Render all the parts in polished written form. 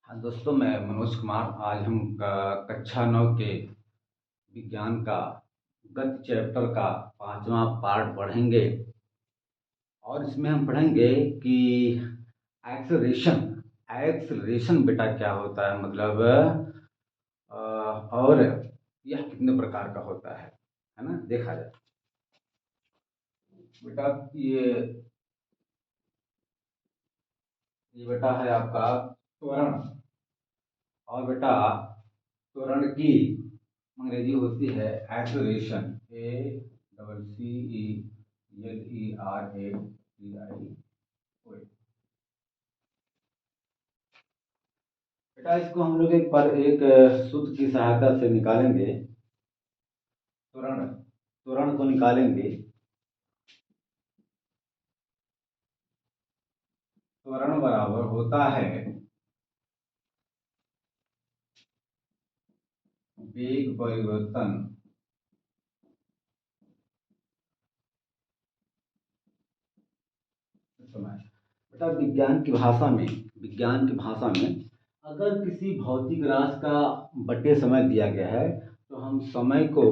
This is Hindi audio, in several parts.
हाँ दोस्तों, मैं मनोज कुमार। आज हम कक्षा 9 के विज्ञान का गति चैप्टर का 5वां पार्ट पढ़ेंगे। और इसमें हम पढ़ेंगे कि एक्सलरेशन एक्सलरेशन बेटा क्या होता है, मतलब और यह कितने प्रकार का होता है ना, देखा जाए। बेटा ये बेटा है आपका त्वरण। और बेटा त्वरण की अंग्रेजी होती है एक्सलरेशन, ACCELERATION। बेटा इसको हम लोग एक सूत्र की सहायता से निकालेंगे। त्वरण त्वरण को निकालेंगे। त्वरण बराबर होता है वेग परिवर्तन समय। बेटा विज्ञान की भाषा में अगर किसी भौतिक राशि का बटे समय दिया गया है तो हम समय को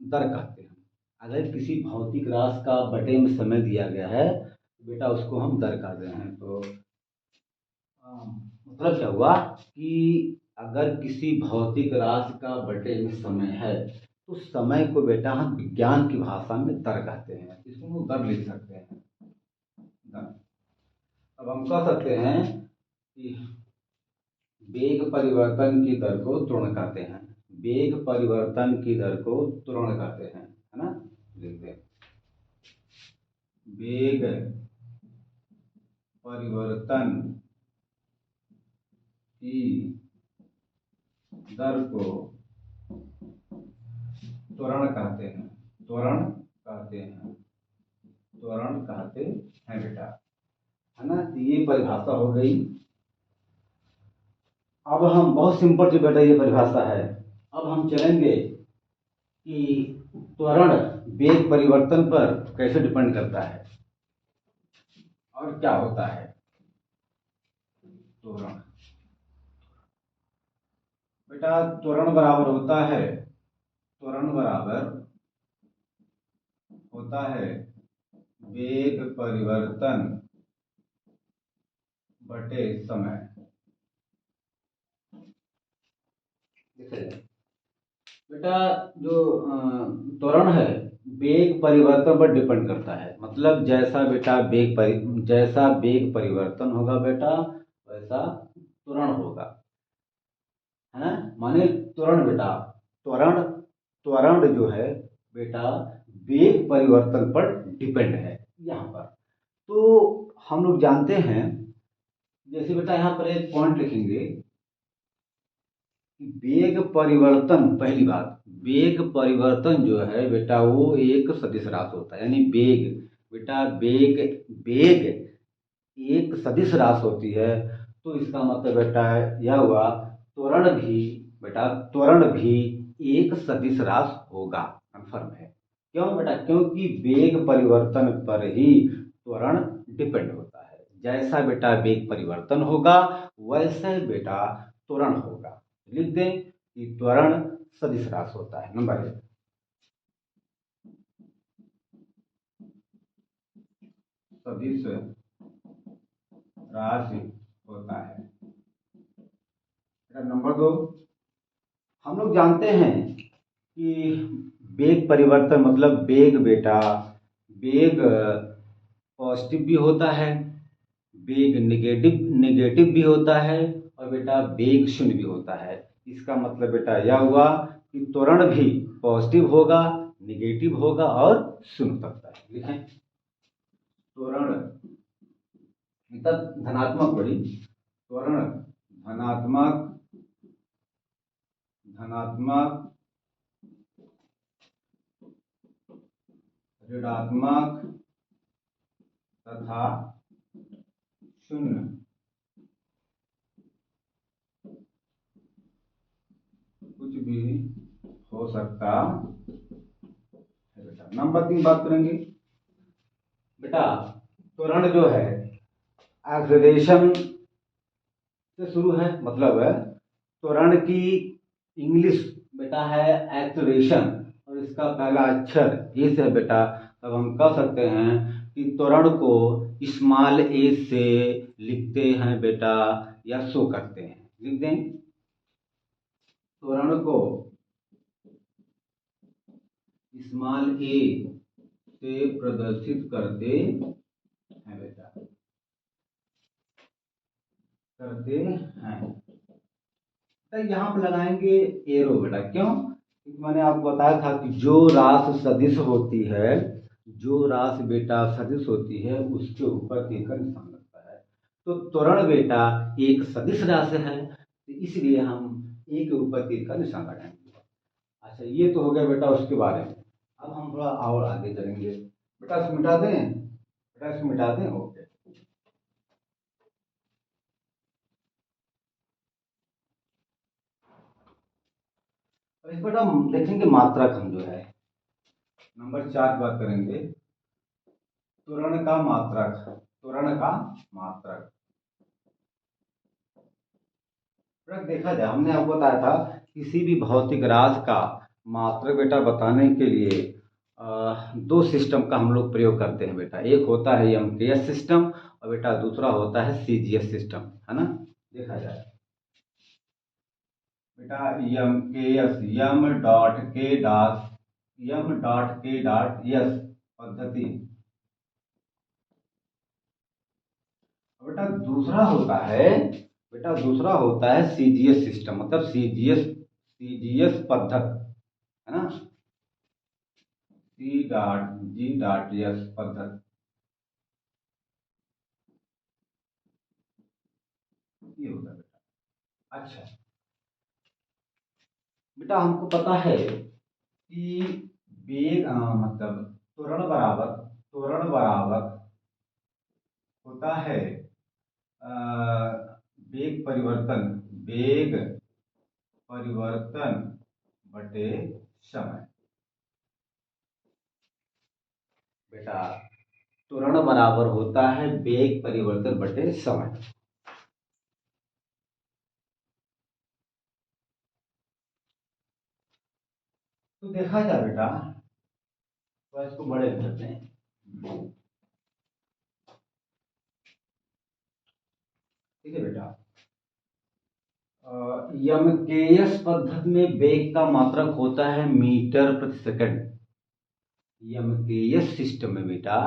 दर कहते हैं। अगर किसी भौतिक राशि का बटे में समय दिया गया है तो बेटा उसको हम दर कहते हैं। तो मतलब क्या हुआ कि अगर किसी भौतिक राशि का बटे में समय है तो समय को बेटा हम विज्ञान की भाषा में दर कहते हैं। इसको हम दर लिख सकते हैं, दर। अब हम कह सकते हैं कि वेग परिवर्तन की दर को त्वरण कहते हैं। वेग परिवर्तन की दर को त्वरण कहते हैं, है ना। लिखते हैं वेग परिवर्तन की दर को त्वरण कहते हैं। त्वरण कहते हैं, त्वरण कहते हैं बेटा, है ना। तो ये परिभाषा हो गई। अब हम बहुत सिंपल जो बेटा ये परिभाषा है। अब हम चलेंगे कि त्वरण वेग परिवर्तन पर कैसे डिपेंड करता है और क्या होता है त्वरण। बेटा त्वरण बराबर होता है वेग परिवर्तन बटे समय। बेटा जो त्वरण है वेग परिवर्तन पर डिपेंड करता है। मतलब जैसा वेग परिवर्तन होगा बेटा वैसा त्वरण होगा, है ना। माने त्वरण बेटा त्वरण त्वरण जो है बेटा वेग परिवर्तन पर डिपेंड है यहाँ पर। तो हम लोग जानते हैं, जैसे बेटा यहाँ पर एक पॉइंट लिखेंगे कि वेग परिवर्तन, पहली बात वेग परिवर्तन जो है बेटा वो एक सदिश राशि होता है। यानी वेग वेग एक सदिश राशि होती है। तो इसका मतलब बेटा यह हुआ त्वरण भी एक सदिश राशि होगा। कन्फर्म है। क्यों बेटा? क्योंकि वेग परिवर्तन पर ही त्वरण डिपेंड होता है। जैसा बेटा वेग परिवर्तन होगा वैसे बेटा त्वरण होगा। लिख दें कि त्वरण सदिश राशि होता है। नंबर 1 सदिश राशि होता है। नंबर 2 हम लोग जानते हैं कि वेग परिवर्तन मतलब वेग पॉजिटिव भी होता है, वेग नेगेटिव भी होता है और बेटा वेग शून्य भी होता है। इसका मतलब बेटा यह हुआ कि त्वरण भी पॉजिटिव होगा, नेगेटिव होगा और शून्य तक है। लिखें त्वरण धनात्मक बड़ी त्वरण धनात्मक धनात्मक ऋणात्मक तथा शून्य कुछ भी हो सकता है बेटा। नंबर 3 बात करेंगे बेटा त्वरण जो है एक्सेलरेशन से शुरू है, मतलब त्वरण की इंग्लिश बेटा है एक्सलेरेशन, और इसका पहला अक्षर ए से है बेटा, तब हम कह सकते हैं कि त्वरण को स्मॉल ए से लिखते हैं बेटा, या शो करते हैं। लिख दें, त्वरण को स्मॉल ए से प्रदर्शित करते हैं बेटा, करते हैं। तो यहाँ पे लगाएंगे एरो बेटा, क्यों? क्योंकि मैंने आपको बताया था कि जो राशि सदिश होती है, जो राशि बेटा सदिश होती है, उसके ऊपर तीर का निशान लगता है। तो त्वरण बेटा एक सदिश राशि है, तो इसलिए हम ए के ऊपर तीर का निशान लगाएंगे। अच्छा, ये तो हो गया बेटा उसके बारे में। अब हम थोड़ा और आगे चलेंगे। बेटा इसको मिटा दें, बेटा इसको मिटा दें, ओके। अब इस बेटा हम देखेंगे मात्रक, हम जो है नंबर 4 की बात करेंगे, त्वरण का मात्रक, त्वरण का मात्रक। देखा जाए, हमने आपको बताया था किसी भी भौतिक राशि का मात्रक बेटा बताने के लिए दो सिस्टम का हम लोग प्रयोग करते हैं बेटा। एक होता है एमकेएस सिस्टम, और बेटा दूसरा होता है सीजीएस सिस्टम, है ना। देखा जाए बेटा, एमकेएस एम डॉट के डॉट एस पद्धति, बेटा दूसरा होता है सीजीएस सिस्टम, मतलब सीजीएस पद्धत, है ना। C dot G dot S पद्धत, ये होता है बेटा। अच्छा बेटा, हमको पता है कि वेग मतलब त्वरण बराबर होता है अ, वेग परिवर्तन बटे समय। बेटा त्वरण बराबर होता है वेग परिवर्तन बटे समय। तो देखा जाए बेटा, तो इसको बड़े करते हैं। ठीक है बेटा, एमकेएस पद्धति में वेग का मात्रक होता है मीटर प्रति सेकंड। एमकेएस सिस्टम में बेटा,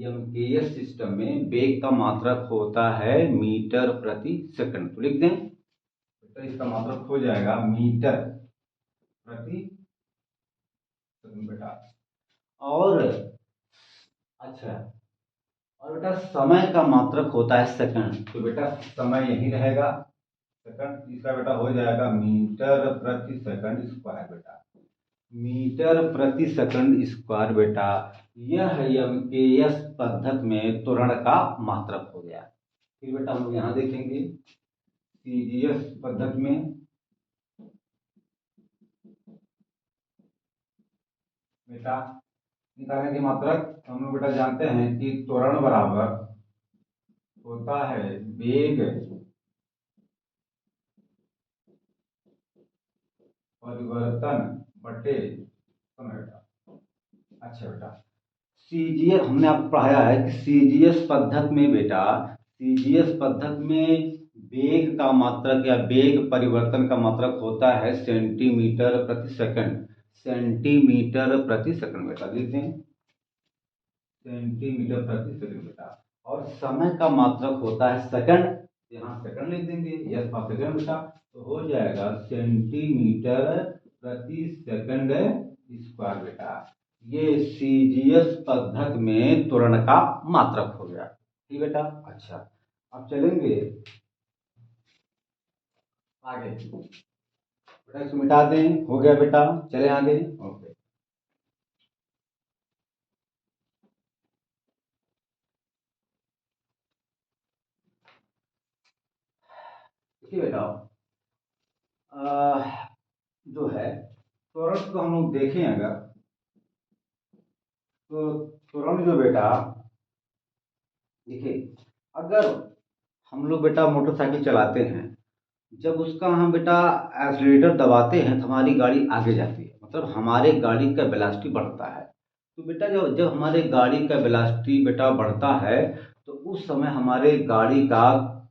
एमकेएस सिस्टम में वेग का मात्रक होता है मीटर प्रति सेकंड। तो लिख दें बेटा, इसका मात्रक हो जाएगा मीटर प्रति सेकंड बेटा। और अच्छा, और बेटा समय का मात्रक होता है सेकंड, तो बेटा समय यही रहेगा सेकंड। इसका बेटा हो जाएगा मीटर प्रति सेकंड स्क्वायर बेटा, मीटर प्रति सेकंड स्क्वायर बेटा। यह एमकेएस पद्धति में त्वरण का मात्रक हो गया। फिर बेटा हम लोग यहाँ देखेंगे सीजीएस पद्धति में बेटा निकालने की मात्रक हम लोग बेटा जानते हैं कि त्वरण बराबर होता है वेग परिवर्तन बटे समय बेटा। अच्छा बेटा, सीजीएस हमने आपको पढ़ाया है कि सीजीएस पद्धति में बेटा, सीजीएस पद्धति में वेग का मात्रक या वेग परिवर्तन का मात्रक होता है सेंटीमीटर प्रति सेकंड। सेंटीमीटर प्रति सेकंड बेटा, लिख दें सेंटीमीटर प्रति सेकंड बेटा। और समय का मात्रक होता है सेकंड, यहाँ सेकंड लिख देंगे, यस फॉर सेकंड बेटा। तो हो जाएगा सेंटीमीटर प्रति सेकंड स्क्वायर बेटा। ये सीजीएस पद्धति में त्वरण का मात्रक हो गया। ठीक बेटा। अच्छा, अब चलेंगे आगे। बेटा इसको मिटा दें, हो गया बेटा, चले आगे। ओके, देखिए बेटा, जो है त्वरण को हम लोग देखें अगर, तो त्वरण जो बेटा देखिए, अगर हम लोग बेटा मोटरसाइकिल चलाते हैं, जब उसका हम बेटा एक्सीलरेटर दबाते हैं तो हमारी गाड़ी आगे जाती है, मतलब हमारे गाड़ी का वेलोसिटी बढ़ता है। तो बेटा जब जब हमारे गाड़ी का वेलोसिटी बेटा बढ़ता है तो उस समय हमारे गाड़ी का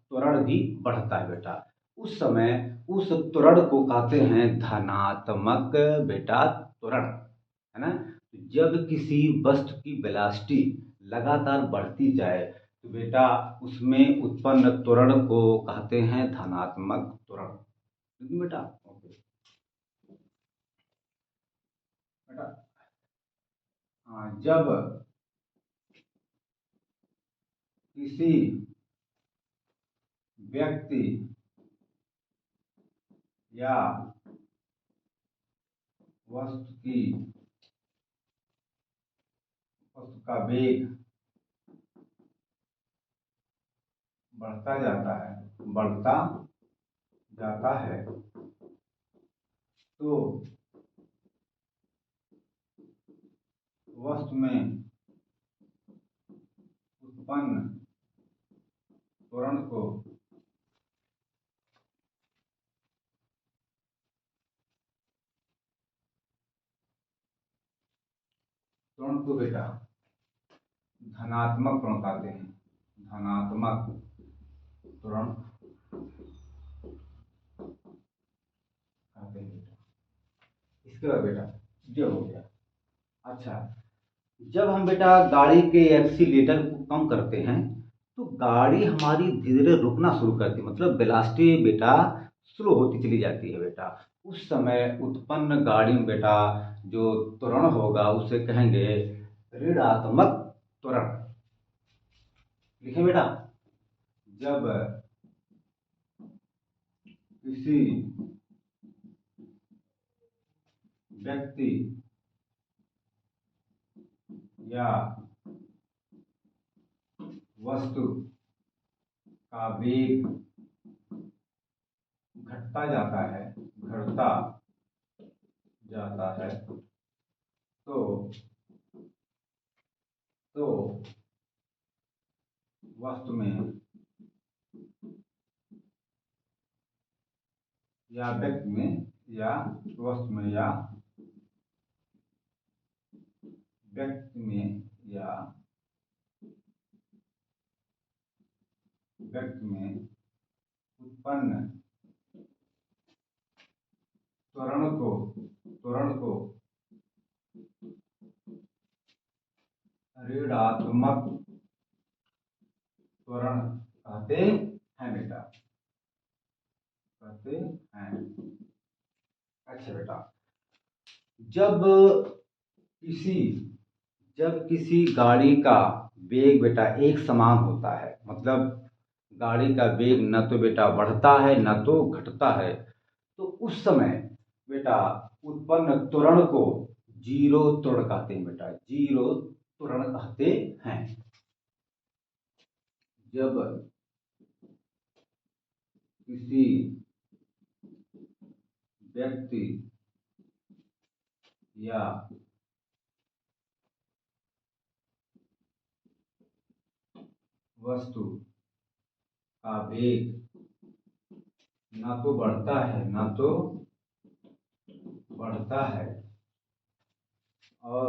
त्वरण भी बढ़ता है बेटा। उस समय उस त्वरण को कहते हैं धनात्मक बेटा त्वरण, है ना। तो जब किसी वस्तु की वेलोसिटी लगातार बढ़ती जाए तो बेटा उसमें उत्पन्न त्वरण को कहते हैं धनात्मक त्वरण। ठीक है बेटा, ओके बेटा। हाँ, जब किसी व्यक्ति या वस्तु की वस्तु का वेग बढ़ता जाता है तो वस्तु में उत्पन्न त्वरण को बेटा धनात्मक त्वरण कहते हैं, धनात्मक त्वरण कहते हैं बेटा। इसके बाद बेटा ये हो गया। अच्छा, जब हम बेटा गाड़ी के एक्सीलेटर को कम करते हैं तो गाड़ी हमारी धीरे धीरे रुकना शुरू करती है, मतलब वेलोसिटी बेटा स्लो होती चली जाती है बेटा। उस समय उत्पन्न गाड़ी में बेटा जो त्वरण होगा उसे कहेंगे ऋणात्मक त्वरण। लिखें बेटा, जब किसी व्यक्ति या वस्तु का वेग घटता जाता है तो वस्तु में या व्यक्ति में या वस्तु में या व्यक्ति में या व्यक्ति में उत्पन्न त्वरण को ऋणात्मक त्वरण कहते हैं बेटा, कहते हैं। अच्छा बेटा, जब किसी जब किसी गाड़ी का वेग बेटा एक समान होता है, मतलब गाड़ी का वेग न तो बेटा बढ़ता है न तो घटता है, तो उस समय बेटा उत्पन्न त्वरण को जीरो त्वरण कहते हैं बेटा, जीरो त्वरण कहते हैं। जब किसी व्यक्ति या वस्तु का वेग न तो बढ़ता है न तो बढ़ता है और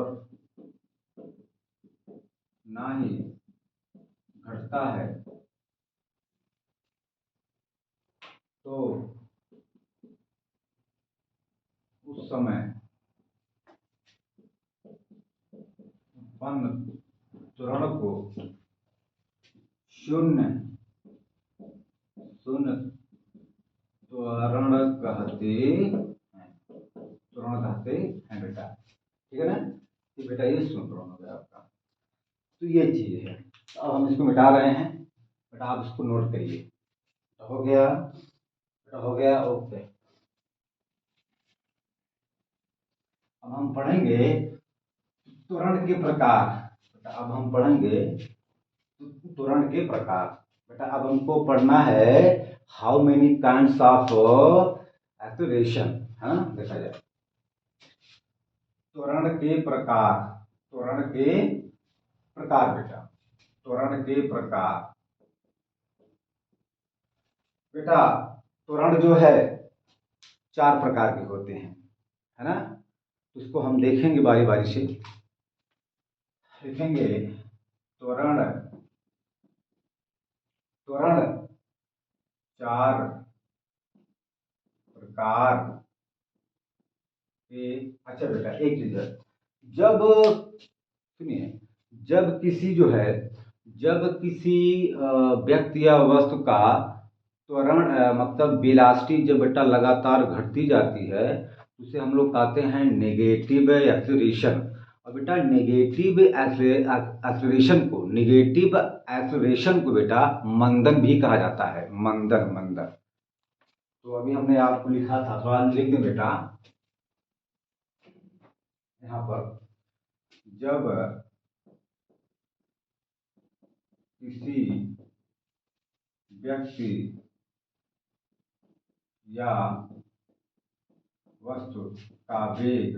ना ही घटता है तो उस समय उत्पन्न त्वरण को शून्य त्वरण कहते हैं बेटा। ठीक है ना, तो बेटा ये शून्य त्वरण हो गया आपका। तो ये चीज है, तो अब हम इसको मिटा रहे हैं बेटा, आप इसको नोट करिए। तो हो गया बेटा, हो गया, ओके। अब हम पढ़ेंगे त्वरण के प्रकार बेटा, अब हम पढ़ेंगे त्वरण के प्रकार बेटा। अब हमको पढ़ना है how many kinds of acceleration, है ना। देखा जाए त्वरण के प्रकार, त्वरण के प्रकार बेटा, त्वरण के प्रकार बेटा। त्वरण जो है 4 प्रकार के होते हैं, है ना। उसको हम देखेंगे बारी बारी से। देखेंगे त्वरण, त्वरण 4 प्रकार के। अच्छा बेटा एक चीज है, जब सुनिए, जब किसी जो है, जब किसी व्यक्ति या वस्तु का त्वरण मतलब वेलोसिटी जब बेटा लगातार घटती जाती है, उसे हम लोग कहते हैं नेगेटिव एक्सीलरेशन। और बेटा नेगेटिव एक्सीलरेशन को, नेगेटिव एक्सीलरेशन को बेटा मंदन भी कहा जाता है, मंदन, मंदन। तो अभी हमने आपको लिखा था, थोड़ा लिख दें बेटा यहाँ पर। जब किसी व्यक्ति या वस्तु का वेग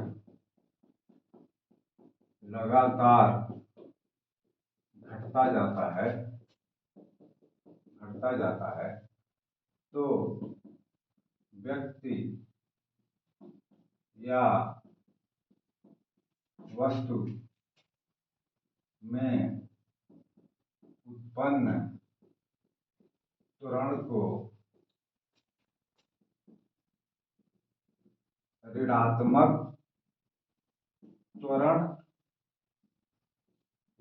लगातार घटता जाता है, घटता जाता है, तो व्यक्ति या वस्तु में उत्पन्न त्वरण को ऋणात्मक त्वरण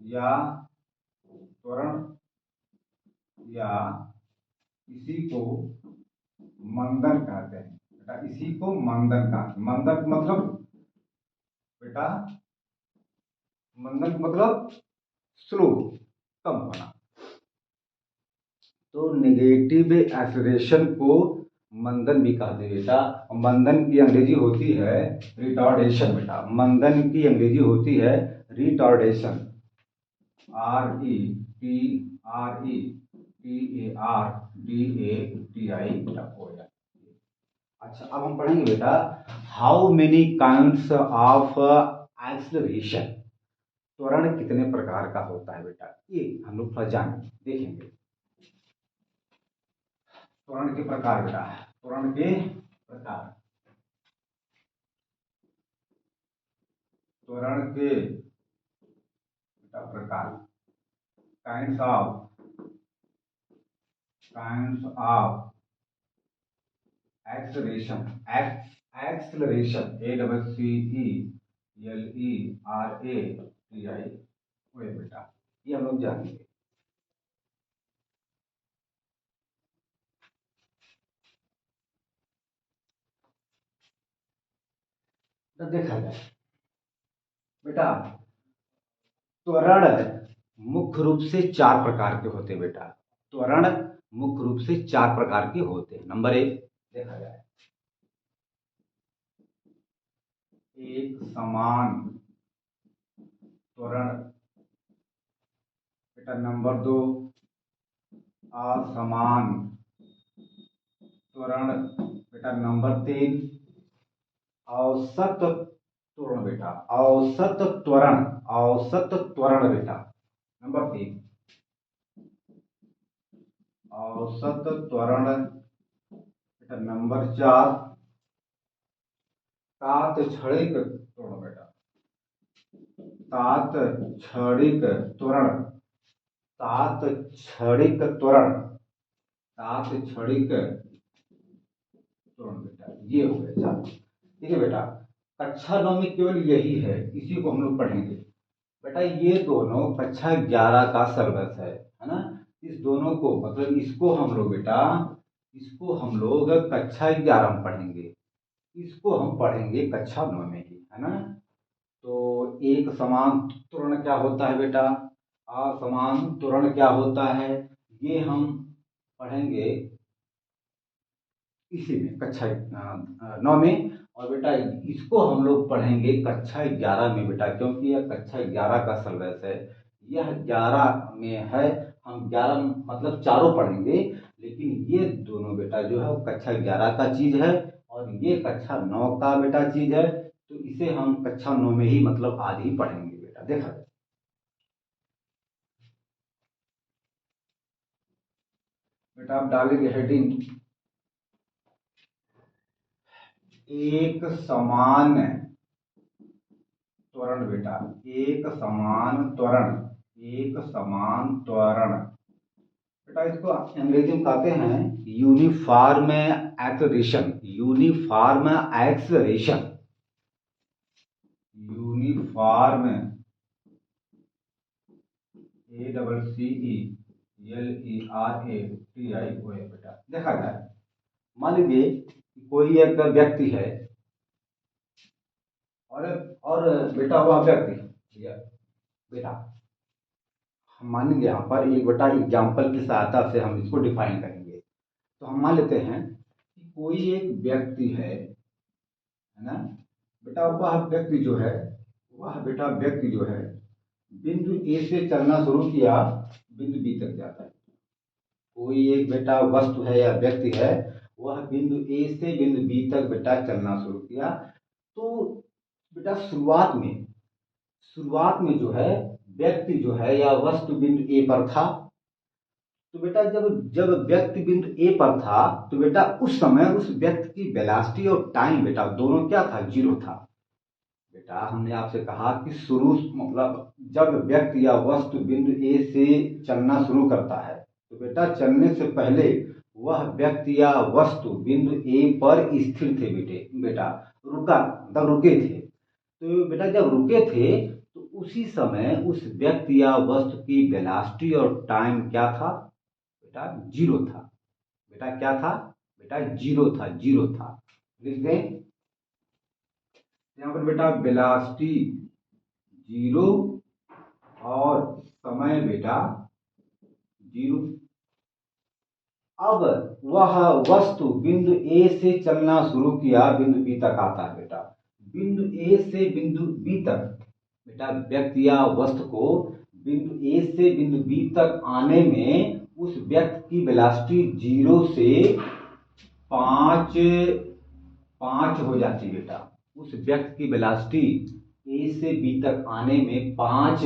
या त्वरण या इसी को मंदन कहते हैं बेटा, इसी को मंदन कहते हैं। मंदन मतलब बेटा, मंदन मतलब स्लो, कम होना। तो नेगेटिव एक्सीलरेशन को मंदन भी कहते हैं बेटा। मंदन की अंग्रेजी होती है रिटार्डेशन बेटा, मंदन की अंग्रेजी होती है रिटार्डेशन, RETARDATI। अच्छा अब हम पढ़ेंगे बेटा, how many kinds of acceleration, त्वरण कितने प्रकार का होता है बेटा, ये हम लोग थोड़ा जानेंगे, देखेंगे। त्वरण के प्रकार बेटा, त्वरण के प्रकार, त्वरण के बेटा प्रकार, kinds of acceleration, acceleration ACCELERATI, वो बेटा ये हम लोग जानेंगे। तो देखा जाए बेटा, त्वरण मुख्य रूप से 4 प्रकार के होते हैं बेटा, त्वरण मुख्य रूप से 4 प्रकार के होते हैं। नंबर 1 देखा जाए, एक समान त्वरण बेटा। नंबर 2 असमान त्वरण बेटा। नंबर 3 औसत त्वरण बेटा, औसत त्वरण, औसत त्वरण बेटा। नंबर 3 औसत त्वरण बेटा। नंबर 4 तात्क्षणिक त्वरण बेटा, तात्क्षणिक त्वरण, तात्क्षणिक त्वरण, तात्क्षणिक त्वरण बेटा। ये हो गया 4। ठीक है बेटा, कक्षा 9 में केवल यही है, इसी को हम लोग पढ़ेंगे बेटा। ये दोनों कक्षा 11 का सिलेबस है ना। इस दोनों को मतलब इसको हम लोग बेटा, इसको हम लोग कक्षा 11 में पढ़ेंगे, इसको हम पढ़ेंगे कक्षा 9 में ही, है ना। तो एक समान त्वरण क्या होता है बेटा, असमान त्वरण क्या होता है, ये हम पढ़ेंगे इसी में कक्षा 9 में। और बेटा इसको हम लोग पढ़ेंगे कक्षा 11 में बेटा, क्योंकि यह कक्षा 11 का सिलेबस है, यह 11 में है। हम 11 मतलब चारों पढ़ेंगे, लेकिन ये दोनों बेटा जो है वो कक्षा 11 का चीज है, और ये कक्षा 9 का बेटा चीज है। तो इसे हम कक्षा 9 में ही मतलब आज ही पढ़ेंगे बेटा। देखा जाए बेटा, आप डालेंगे हेडिंग एक समान त्वरण बेटा, एक समान त्वरण, एक समान त्वरण बेटा, इसको अंग्रेजी में कहते हैं uniform acceleration, uniform acceleration, uniform ACCELERATION बेटा। देखा जाए, मान लीजिए कोई एक व्यक्ति है और बेटा वह व्यक्ति बेटा, हम मानेंगे यहाँ पर एक बेटा एग्जाम्पल की सहायता से हम इसको डिफाइन करेंगे। तो हम मान लेते हैं कि कोई एक व्यक्ति है ना बेटा, वह व्यक्ति जो है, वह बेटा व्यक्ति जो है बिंदु ए से चलना शुरू किया, बिंदु बी तक जाता है। कोई एक बेटा वस्तु है या व्यक्ति है, वह बिंदु ए से बिंदु बी तक बेटा चलना शुरू किया। तो बेटा शुरुआत में जो है व्यक्ति जो है या वस्तु बिंदु ए पर था। तो बेटा जब जब व्यक्ति बिंदु ए पर था तो बेटा उस समय उस व्यक्ति की वेलोसिटी और टाइम बेटा दोनों क्या था, जीरो था। बेटा हमने आपसे कहा कि शुरू मतलब जब व्यक्ति या वस्तु बिंदु ए से चलना शुरू करता है तो बेटा चलने से पहले वह व्यक्ति या वस्तु बिंदु ए पर स्थिर थे बेटा मतलब रुके थे। तो बेटा जब रुके थे तो उसी समय उस व्यक्ति या वस्तु की वेलोसिटी और टाइम क्या था बेटा, जीरो था। बेटा क्या था बेटा, जीरो था, जीरो था। लिख दें यहाँ पर बेटा वेलोसिटी जीरो और समय बेटा जीरो। अब वह वस्तु बिंदु ए से चलना शुरू किया, बिंदु बी तक आता है बेटा। बिंदु ए से बिंदु बी तक बेटा व्यक्ति या वस्तु को बिंदु ए से बिंदु बी तक आने में उस व्यक्ति की वेलोसिटी जीरो से पाँच हो जाती है बेटा। उस व्यक्ति की वेलोसिटी ए से बी तक आने में पाँच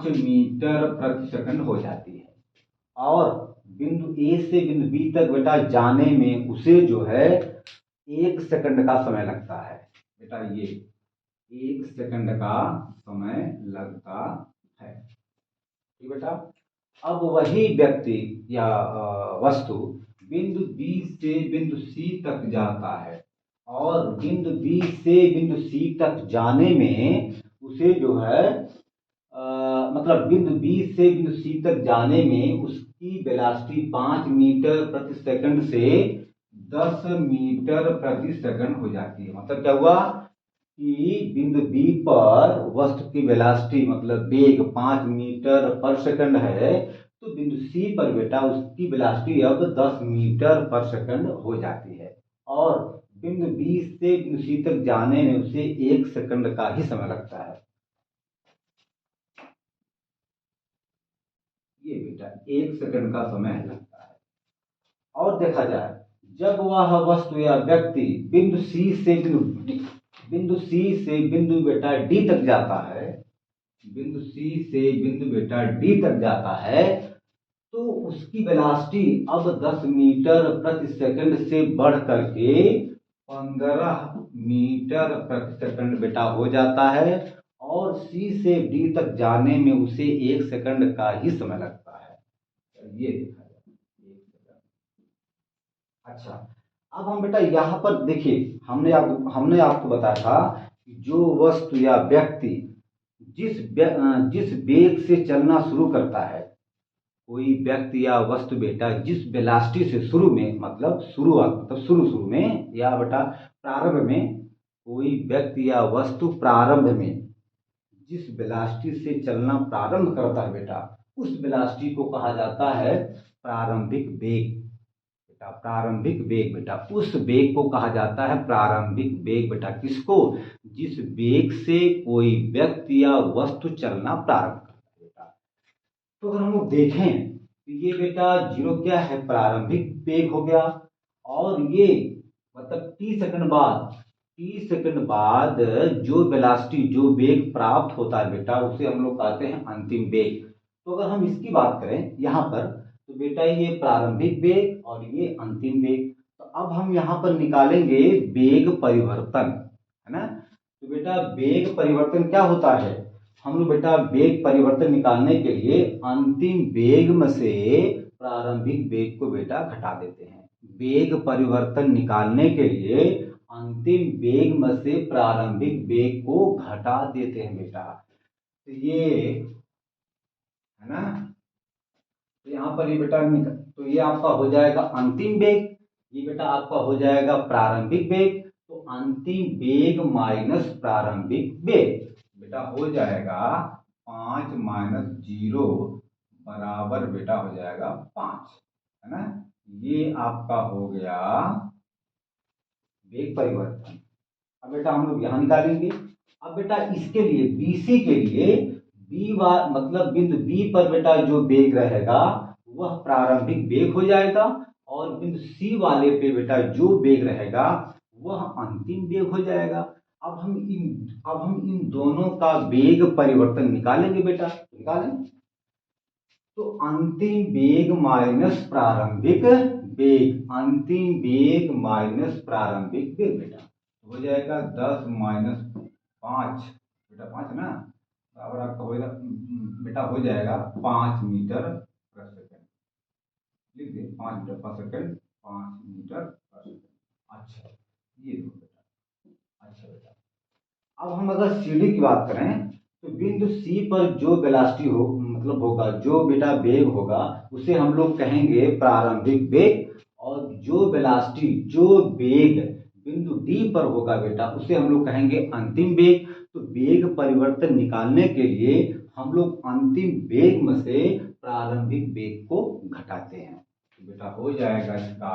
मीटर प्रति सेकंड हो जाती है। और बिंदु ए से बिंदु बी तक बेटा जाने में उसे जो है 1 सेकंड का समय लगता है बेटा। ये 1 सेकंड का समय लगता है, ठीक बेटा। अब वही व्यक्ति या वस्तु बिंदु बी से बिंदु सी तक जाता है और बिंदु बी से बिंदु सी तक जाने में उसे जो है मतलब बिंदु बी से बिंदु सी तक जाने में उसकी वेलोसिटी 5 मीटर प्रति सेकंड से 10 मीटर प्रति सेकंड हो जाती है। मतलब क्या हुआ कि बिंदु बी पर वस्तु की वेलोसिटी मतलब वेग 5 मीटर पर सेकंड है, तो बिंदु सी पर बेटा उसकी वेलोसिटी अब 10 मीटर पर सेकंड हो जाती है। और बिंदु बी से बिंदु सी तक जाने में उसे 1 सेकंड का ही समय लगता है। ये बेटा 1 सेकंड का समय लगता है। और देखा जाए जब वह वस्तु या व्यक्ति बिंदु सी से बिंदु बेटा डी तक जाता है, बिंदु सी से बिंदु बेटा डी तक जाता है, तो उसकी वेलोसिटी अब 10 मीटर प्रति सेकंड से बढ़ करके 15 मीटर प्रति सेकंड बेटा हो जाता है। और सी से डी तक जाने में उसे 1 सेकंड का ही समय लगता है। ये देखा जाए 1 सेकंड। अच्छा, अब हम बेटा यहाँ पर देखिए हमने आपको बताया था कि जो वस्तु या व्यक्ति जिस वेग से चलना शुरू करता है, कोई व्यक्ति या वस्तु बेटा जिस वेलोसिटी से शुरू में मतलब शुरू में या बेटा प्रारंभ में, कोई व्यक्ति या वस्तु प्रारंभ में जिस वेलोसिटी से चलना प्रारंभ करता है बेटा, उस वेलोसिटी को कहा जाता है प्रारंभिक वेग बेटा। प्रारंभिक वेग बेटा, उस वेग को कहा जाता है प्रारंभिक वेग बेटा। किसको? जिस वेग से कोई व्यक्ति या वस्तु चलना प्रारंभ करता है बेटा। तो अगर हम लोग देखें तो ये बेटा जीरो क्या है, प्रारंभिक वेग हो गया। और ये मतलब टी सेकंड बाद जो वेलोसिटी जो वेग प्राप्त होता है बेटा, उसे हम लोग कहते हैं अंतिम वेग। तो अगर हम इसकी बात करें यहाँ पर तो बेटा ये प्रारंभिक वेग और ये अंतिम वेग। तो अब हम यहाँ पर निकालेंगे वेग परिवर्तन, है ना। तो बेटा वेग परिवर्तन क्या होता है, हम लोग बेटा वेग परिवर्तन निकालने के लिए अंतिम वेग में से प्रारंभिक वेग को बेटा घटा देते हैं। वेग परिवर्तन निकालने के लिए अंतिम वेग में से प्रारंभिक वेग को घटा देते हैं बेटा। तो ये है ना, तो यहाँ पर ये बेटा तो ये आपका हो जाएगा अंतिम वेग, ये बेटा आपका हो जाएगा प्रारंभिक वेग। तो अंतिम वेग माइनस प्रारंभिक वेग बेटा हो जाएगा 5 माइनस 0 बराबर बेटा हो जाएगा 5, है ना। ये आपका हो गया वेग परिवर्तन। अब बेटा हम लोग यहाँ निकालेंगे। अब बेटा इसके लिए BC के लिए मतलब बिंदु B पर बेटा जो वेग रहेगा वह प्रारंभिक वेग हो जाएगा, और बिंदु C वाले पे बेटा जो वेग रहेगा वह अंतिम वेग हो जाएगा। अब हम इन दोनों का वेग परिवर्तन निकालेंगे बेटा, निकालें। तो अंतिम वेग माइनस प्रारंभिक वेग, अंतिम वेग माइनस प्रारंभिक वेग बेटा हो जाएगा 10 माइनस 5 बेटा 5 है ना, बराबर आपका होगा बेटा हो जाएगा 5 मीटर पर सेकंड। लिख दे 5 मीटर पर सेकंड, 5 मीटर पर सेकंड। अच्छा ये दो बेटा। अच्छा बेटा अब हम अगर सीढ़ी की बात करें तो बिंदु C पर जो वेलोसिटी हो मतलब होगा, जो बेटा वेग होगा उसे हम लोग कहेंगे प्रारंभिक वेग, और जो वेलोसिटी जो वेग बिंदु D पर होगा बेटा उसे हम लोग कहेंगे अंतिम वेग। तो वेग परिवर्तन निकालने के लिए हम लोग अंतिम वेग में से प्रारंभिक वेग को घटाते हैं। तो बेटा हो जाएगा इसका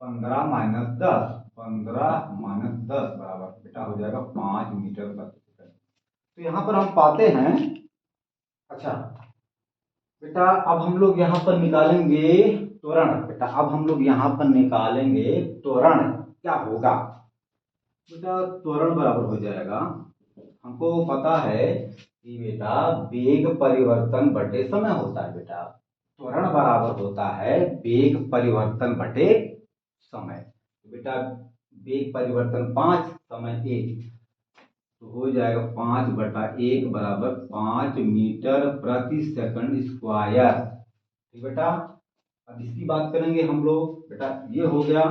15 माइनस 10, 15 माइनस 10 बराबर बेटा हो जाएगा 5 मीटर प्रति सेकंड। तो यहाँ पर हम पाते हैं, अच्छा बेटा अब हम लोग यहाँ पर निकालेंगे त्वरण। बेटा अब हम लोग यहाँ पर निकालेंगे त्वरण, क्या होगा बेटा, त्वरण बराबर हो जाएगा, हमको पता है कि बेटा वेग परिवर्तन बटे समय होता है बेटा, त्वरण बराबर होता है वेग परिवर्तन बटे समय। तो बेटा वेग परिवर्तन 5 समय 1, तो हो जाएगा 5 बटा 1 बराबर 5 मीटर प्रति सेकंड स्क्वायर। ठीक बेटा, अब इसकी बात करेंगे हम लोग बेटा, ये हो गया।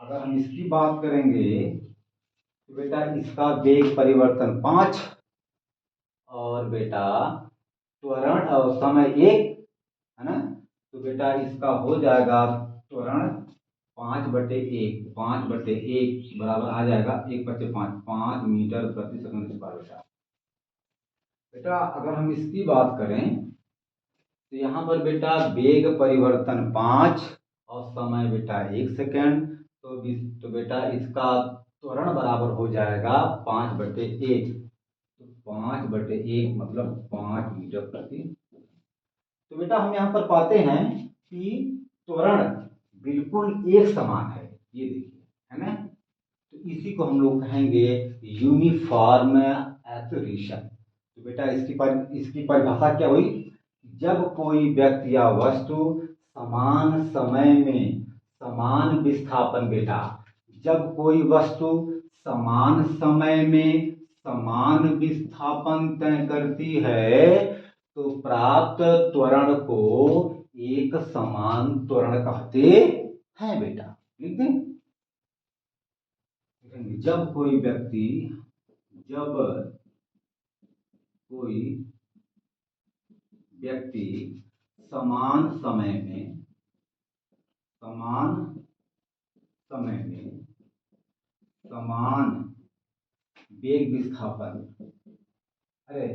अगर हम इसकी बात करेंगे तो बेटा इसका वेग परिवर्तन 5 और बेटा त्वरण और समय 1 है ना, तो बेटा इसका हो जाएगा त्वरण 5 बटे 1, 5 बटे 1 बराबर आ जाएगा 1 बटे 5, 5 मीटर प्रति सेकंड स्क्वायर बेटा। बेटा अगर हम इसकी बात करें तो यहाँ पर बेटा वेग परिवर्तन 5 और समय बेटा 1 सेकेंड, तो बेटा इसका त्वरण बराबर हो जाएगा 5 बटे 1, तो 5 बटे 1 मतलब 5 मीटर प्रति। तो बेटा हम यहाँ पर पाते हैं कि त्वरण बिल्कुल एक समान है, ये देखिए है ना। तो इसी को हम लोग कहेंगे यूनिफॉर्म एक्सीलरेशन। तो बेटा इसकी परिभाषा क्या हुई, जब कोई व्यक्ति या वस्तु समान समय में समान विस्थापन बेटा, जब कोई वस्तु समान समय में समान विस्थापन तय करती है तो प्राप्त त्वरण को एक समान त्वरण कहते हैं बेटा। लिख दें, जब कोई व्यक्ति समान समय में समान वेग विस्थापन, अरे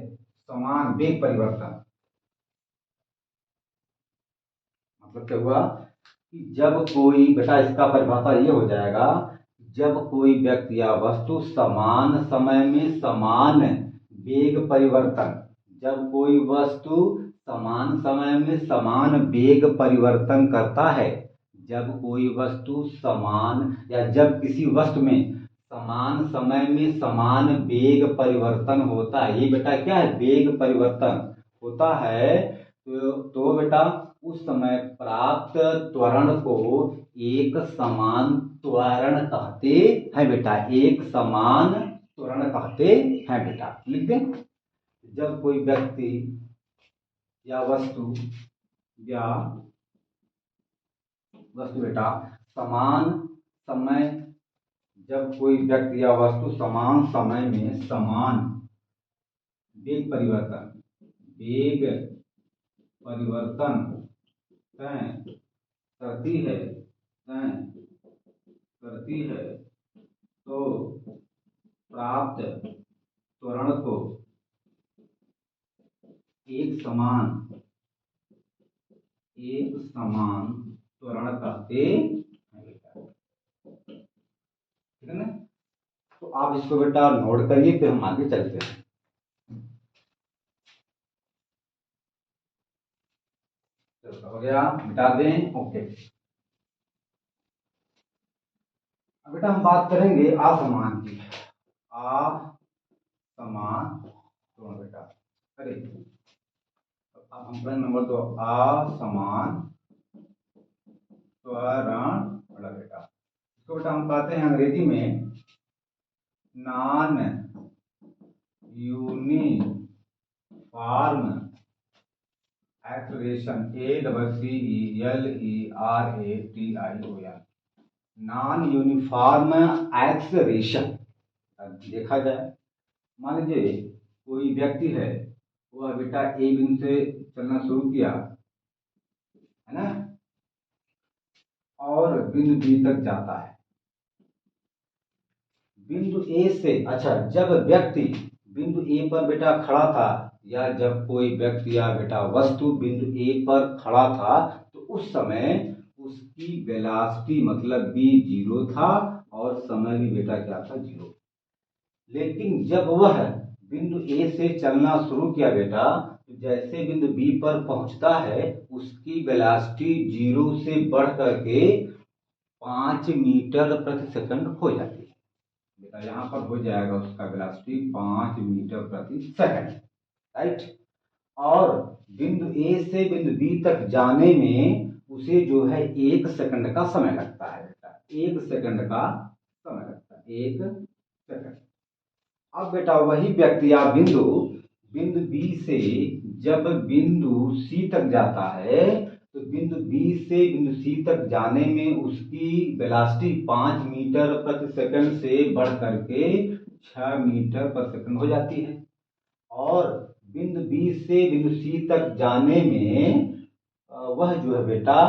समान वेग परिवर्तन, मतलब क्या हुआ कि जब कोई बेटा, इसका परिभाषा ये हो जाएगा, जब कोई व्यक्ति या वस्तु समान समय में समान वेग परिवर्तन, जब कोई वस्तु समान समय में समान वेग परिवर्तन करता है, जब कोई वस्तु समान या जब किसी वस्तु में समान समय में समान वेग परिवर्तन होता है, ये बेटा क्या है, वेग परिवर्तन होता है, तो बेटा उस समय प्राप्त त्वरण को एक समान त्वरण कहते हैं बेटा। एक समान त्वरण कहते हैं बेटा। लिख दें। जब कोई व्यक्ति या वस्तु बेटा समान समय, जब कोई व्यक्ति या वस्तु समान समय में समान वेग परिवर्तन तय करती है तो प्राप्त त्वरण को एक समान त्वरण कहते हैं बेटा। ठीक है ना। तो आप इसको बेटा नोट करिए, फिर हम आगे चलते हैं। चलो हो गया, मिटा दें। ओके। अब बेटा हम बात करेंगे असमान की। असमान त्वरण बेटा। अरे अब हम पढ़ेंगे नंबर 2 असमान त्वरण बड़ा बेटा। इसको बेटा हम कहते हैं अंग्रेजी में non uniform acceleration. ACCELERATION। Non uniform acceleration. देखा जाए, मान लीजिए कोई व्यक्ति है, वह बेटा ए बिंदु से चलना शुरू किया है ना, और बिंदु बी तक जाता है। बिंदु ए से, अच्छा, जब व्यक्ति बिंदु ए पर बेटा खड़ा था, या जब कोई व्यक्ति या बेटा वस्तु बिंदु ए पर खड़ा था, तो उस समय उसकी वेलोसिटी मतलब बी 0 था और समय भी बेटा क्या था, 0। लेकिन जब वह बिंदु ए से चलना शुरू किया बेटा, तो जैसे बिंदु बी पर पहुंचता है, उसकी वेलोसिटी 0 से बढ़ करके 5 मीटर प्रति सेकंड हो जाती है बेटा। यहाँ पर हो जाएगा उसका वेलोसिटी 5 मीटर प्रति सेकंड, राइट। और बिंदु ए से बिंदु बी तक जाने में उसे जो है 1 सेकंड का समय लगता है बेटा। 1 सेकंड का समय लगता है, 1 सेकंड। अब बेटा वही व्यक्ति या बिंदु बी से जब बिंदु सी तक जाता है, तो बिंदु बी से बिंदु सी तक जाने में उसकी वेलोसिटी 5 मीटर प्रति सेकंड से बढ़ करके 6 मीटर प्रति सेकंड हो जाती है। और बिंदु बी से बिंदु सी तक जाने में वह जो है बेटा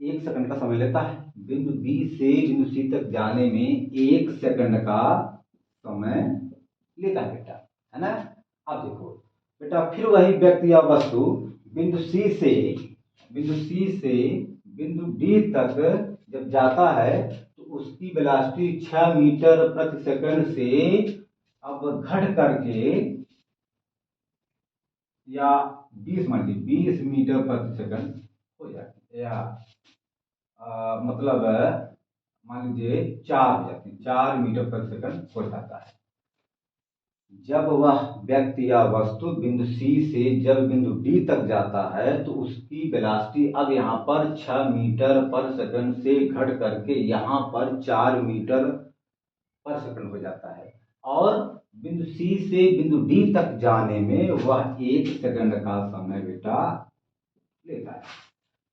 1 सेकंड का समय लेता है। बिंदु बी से बिंदु सी तक जाने में 1 सेकंड का समय लेता है बेटा, है ना। अब देखो बेटा, फिर वही व्यक्ति या वस्तु बिंदु सी से बिंदु डी तक जब जाता है, तो उसकी वेलोसिटी 6 मीटर प्रति सेकंड से अब घट करके, या 20 मान लीजिए 20 मीटर प्रति सेकंड हो जाती है, या मतलब मान लीजिए 4 हो जाती है, 4 मीटर प्रति सेकंड हो जाता है। जब वह व्यक्ति या वस्तु बिंदु सी से जब बिंदु डी तक जाता है, तो उसकी वेलोसिटी अब यहाँ पर 6 मीटर पर सेकंड से घट करके यहाँ पर 4 मीटर पर सेकंड हो जाता है। और बिंदु सी से बिंदु डी तक जाने में वह 1 सेकंड का समय बेटा लेता है।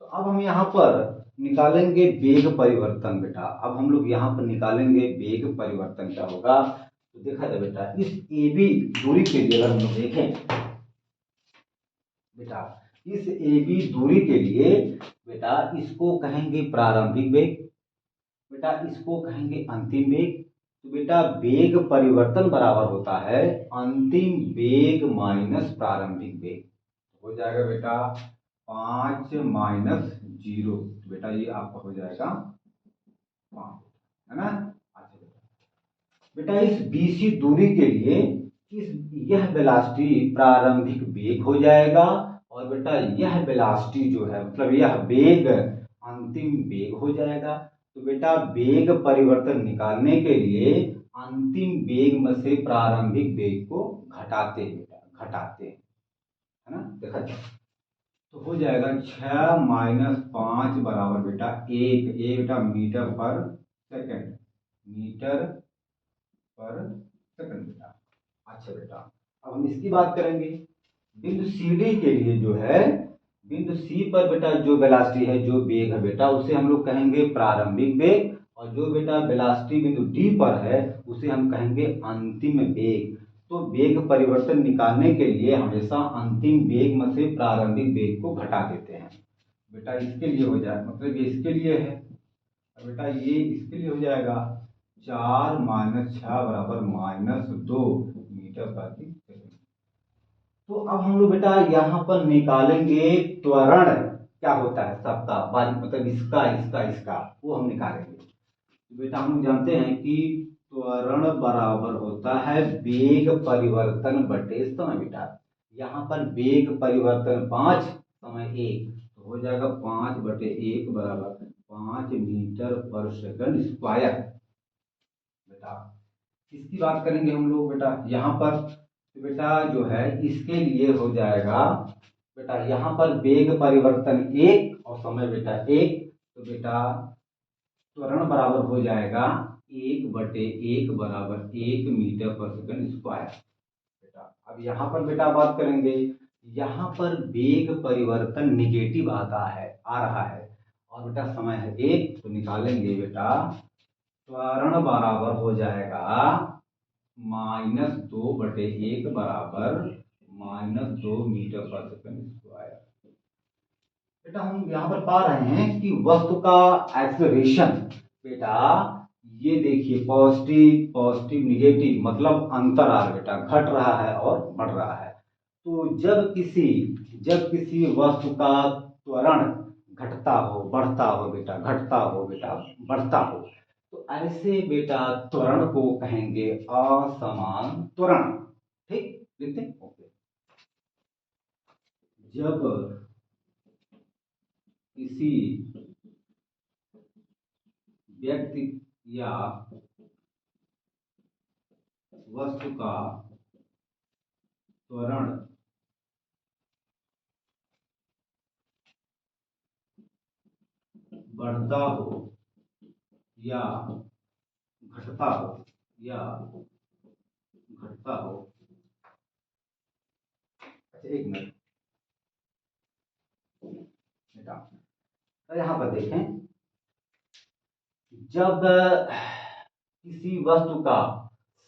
तो अब हम यहाँ पर निकालेंगे वेग परिवर्तन बेटा। अब हम लोग यहाँ पर निकालेंगे वेग परिवर्तन क्या होगा। तो देखा जाए बेटा, इस AB दूरी के लिए अगर हम लोग देखें बेटा, इस AB दूरी के लिए बेटा इसको कहेंगे प्रारंभिक वेग, बेटा इसको कहेंगे अंतिम वेग। तो बेटा वेग परिवर्तन बराबर होता है अंतिम वेग माइनस प्रारंभिक वेग। हो जाएगा बेटा 5 माइनस 0, बेटा ये आपका हो जाएगा 5, है ना। बेटा इस BC दूरी के लिए यह वेलोसिटी प्रारंभिक वेग हो जाएगा, और बेटा यह वेलोसिटी जो है मतलब यह वेग अंतिम वेग हो जाएगा। तो बेटा वेग परिवर्तन निकालने के लिए अंतिम वेग में से प्रारंभिक वेग को घटाते हैं, है ना। देखा जाए तो हो जाएगा 6 माइनस 5 बराबर बेटा 1, ए बेटा मीटर पर सेकंड, मीटर पर सेकंड बेटा। अच्छा बेटा, अब हम इसकी बात करेंगे। बिंदु सी डी के लिए जो है, बिंदु सी पर बेटा जो वेलोसिटी है, जो वेग है बेटा, उसे हम लोग कहेंगे प्रारंभिक वेग, और जो बेटा वेलोसिटी बिंदु डी पर है उसे हम कहेंगे अंतिम वेग। तो वेग परिवर्तन निकालने के लिए हमेशा अंतिम वेग में से प्रारंभिक वेग को घटा देते हैं बेटा। इसके लिए हो जाए, मतलब ये इसके लिए है, और बेटा ये इसके लिए हो जाएगा 4 माइनस 6 बराबर -2 मीटर प्रति सेकंड। तो अब हम लोग बेटा यहाँ पर निकालेंगे त्वरण क्या होता है सबका, मतलब इसका इसका इसका, वो हम निकालेंगे। तो बेटा हम लोग जानते हैं कि त्वरण बराबर होता है वेग परिवर्तन बटे समय बेटा। यहाँ पर वेग परिवर्तन 5, समय 1, तो हो जाएगा 5/1 बराबर 5 मीटर पर सेकंड स्क्वायर बेटा। इसकी बात करेंगे हम लोग बेटा यहाँ पर, तो बेटा जो है इसके लिए हो जाएगा बेटा, यहाँ पर वेग परिवर्तन 1 और समय बेटा 1, तो बेटा त्वरण बराबर हो जाएगा 1/1 बराबर 1 मीटर पर सेकंड स्क्वायर बेटा। अब यहाँ पर बेटा बात करेंगे, यहाँ पर वेग परिवर्तन निगेटिव आ रहा है, और बेटा समय है 1, तो निकालेंगे बेटा त्वरण बराबर हो जाएगा -2/1 बराबर -2 मीटर पर सेकंड स्क्वायर बेटा। हम यहाँ पर पा रहे हैं कि वस्तु का एक्सेलरेशन बेटा, ये देखिए पॉजिटिव पॉजिटिव निगेटिव, मतलब अंतर आ रहा है बेटा, घट रहा है और बढ़ रहा है। तो जब किसी वस्तु का त्वरण घटता हो, बढ़ता हो बेटा, घटता हो बेटा, बढ़ता हो, तो ऐसे बेटा त्वरण को कहेंगे असमान त्वरण। ठीक, लिखते हैं ओके। जब किसी व्यक्ति या वस्तु का त्वरण बढ़ता हो या घटता हो, या घटता हो, अच्छा एक मिनट बेटा, तो यहाँ पर देखें, जब किसी वस्तु का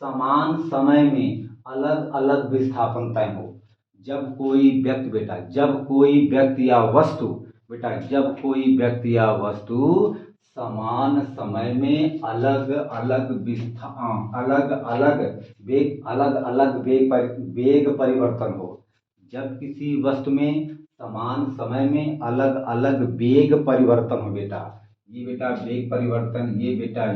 समान समय में अलग अलग विस्थापन तय हो, जब कोई व्यक्ति बेटा, जब कोई व्यक्ति या वस्तु बेटा, जब कोई व्यक्ति या वस्तु समान समय में अलग अलग वेग परिवर्तन हो, जब किसी वस्तु में समान समय में अलग अलग वेग परिवर्तन हो बेटा, ये बेटा वेग परिवर्तन, ये बेटा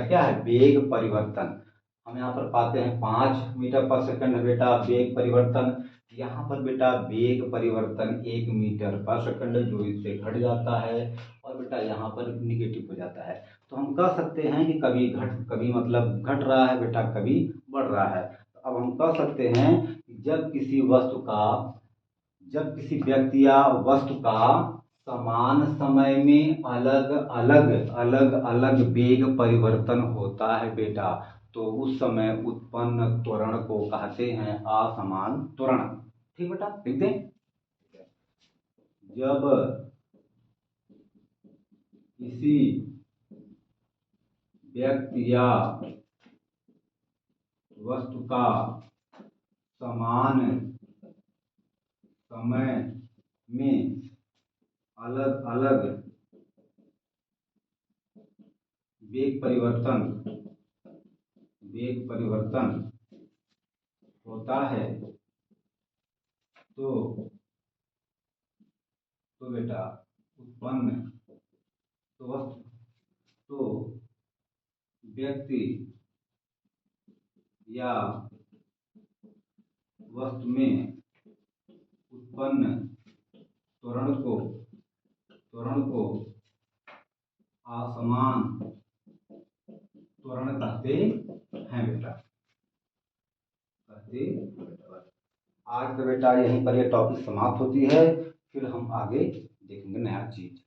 क्या है, वेग परिवर्तन। हम यहाँ पर पाते हैं 5 मीटर पर सेकंड है बेटा वेग परिवर्तन, यहाँ पर बेटा वेग परिवर्तन 1 मीटर पर सेकंड, जो इससे घट जाता है, और बेटा यहाँ पर निगेटिव हो जाता है। तो हम कह सकते हैं कि कभी मतलब घट रहा है बेटा, कभी बढ़ रहा है। तो अब हम कह सकते हैं कि जब किसी व्यक्ति या वस्तु का समान समय में अलग अलग वेग परिवर्तन होता है बेटा, तो उस समय उत्पन्न त्वरण को कहते हैं असमान त्वरण। ठीक बेटा, लिख दें। जब किसी व्यक्ति या वस्तु का समान समय में अलग अलग वेग परिवर्तन होता है, तो बेटा उत्पन्न तो व्यक्ति या वस्तु में उत्पन्न त्वरण को असमान त्वरण कहते हैं बेटा, आज तो बेटा यहीं पर यह टॉपिक समाप्त होती है। फिर हम आगे देखेंगे नया चीज़।